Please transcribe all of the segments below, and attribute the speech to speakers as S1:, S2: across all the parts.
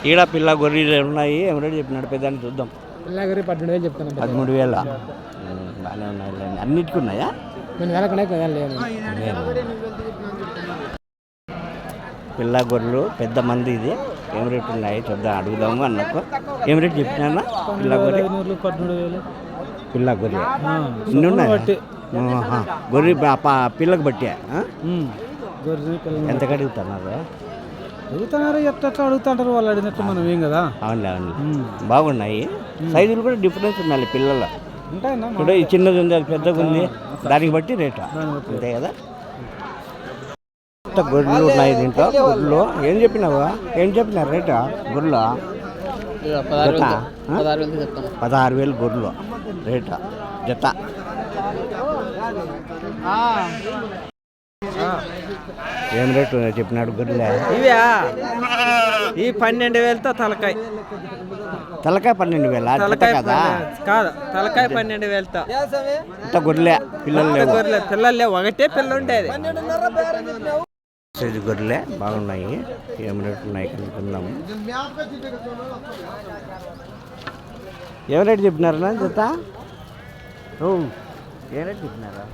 S1: ఈడ పిల్ల గొర్రెలు ఉన్నాయి. ఏం రేటు చెప్పినాడు పెద్దాన్ని చూద్దాం.
S2: పిల్ల గొర్రె 12,000 చెప్తాను.
S1: 13,000 బాగానే ఉన్నాయి. అన్నిటికీ ఉన్నాయా? పిల్ల గొర్రెలు పెద్ద మంది. ఇది ఏం రేటు ఉన్నాయి చూద్దాం, అడుగుదాము అన్నకు. ఏం రేటు చెప్పినా పిల్ల గొర్రె?
S2: 13,000
S1: పిల్ల గొర్రె ఇన్ని ఉన్నాయి. గొర్రె పిల్లకు బట్టి ఎంత అడుగుతున్నారు?
S2: ఎట్లా అడుగుతుంటారు వాళ్ళు అడిగినట్టు మనం ఏం కదా.
S1: అవునులే అవును, బాగున్నాయి. సైజులు కూడా డిఫరెన్స్ ఉన్నాయి పిల్లలు. ఇప్పుడు ఈ చిన్నది ఉంది, అది పెద్దగా ఉంది, దానికి బట్టి రేటు అంతే కదా. గొర్రెలు ఉన్నాయి దీంట్లో. గొర్రెలు ఏం చెప్పినావు? ఏం చెప్పినారు రేటు గొర్రెలు? 16,000 గొర్రెలు రేటు జత. ఏం రేటు చెప్పినాడు గొర్రెలే?
S2: ఇవా ఈ 12,000తో తలకాయ.
S1: తలకాయ 12,000 కదా?
S2: కాదు, తలకాయ 12,000తో.
S1: ఇంత గొర్రెలే
S2: పిల్లలే ఒకటే పిల్ల ఉండేది.
S1: సైజు గొర్రెలే బాగున్నాయి. ఏం రేటు ఉన్నాయి కనుక్కుందాము. ఏం రేటు చెప్పినారా జత? ఏం రేటు చెప్పినారా?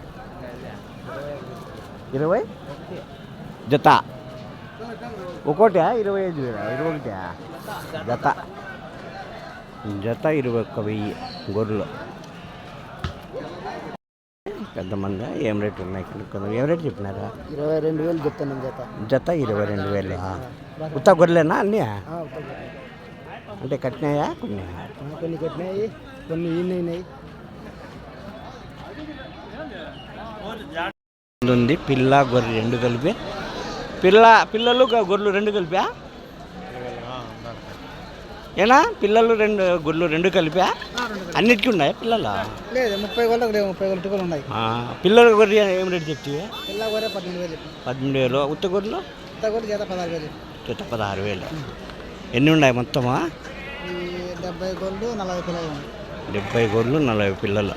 S1: 20 జత. ఒకటా 25,000? 21 జత. జత 21,000 గొర్రెలు పెద్ద మంది. ఏం రేటు ఉన్నాయి కనుక్కుందాం. ఏం రేటు చెప్పినారా?
S2: 22,000 చెప్తాను జత.
S1: జత 22,000. ఉత్త గొర్రెలేనా అన్నీ? అంటే కట్టినాయా?
S2: కొన్ని కట్టినాయి, కొన్ని ఈనాయి.
S1: ఉంది పిల్ల గొర్రె రెండు కలిపి. పిల్లలు గొర్రెలు రెండు కలిపా? ఏనా పిల్లలు గొర్రెలు రెండు కలిపా? అన్నిటికీ ఉన్నాయా పిల్లలు?
S2: లేదు, 30 గొర్రెలు ఉన్నాయి.
S1: పిల్లల గొర్రె ఏం రేటు చెప్తే?
S2: పిల్ల గొర్రె 12,000.
S1: 12,000. ఉత్త గొర్రెలు?
S2: ఉత్త గొర్రె జత 16,000.
S1: జత 16,000. ఎన్ని ఉన్నాయి మొత్తమా?
S2: 70 గొర్రెలు 40 పిల్లలు.
S1: 70 గొర్రెలు 40 పిల్లలు.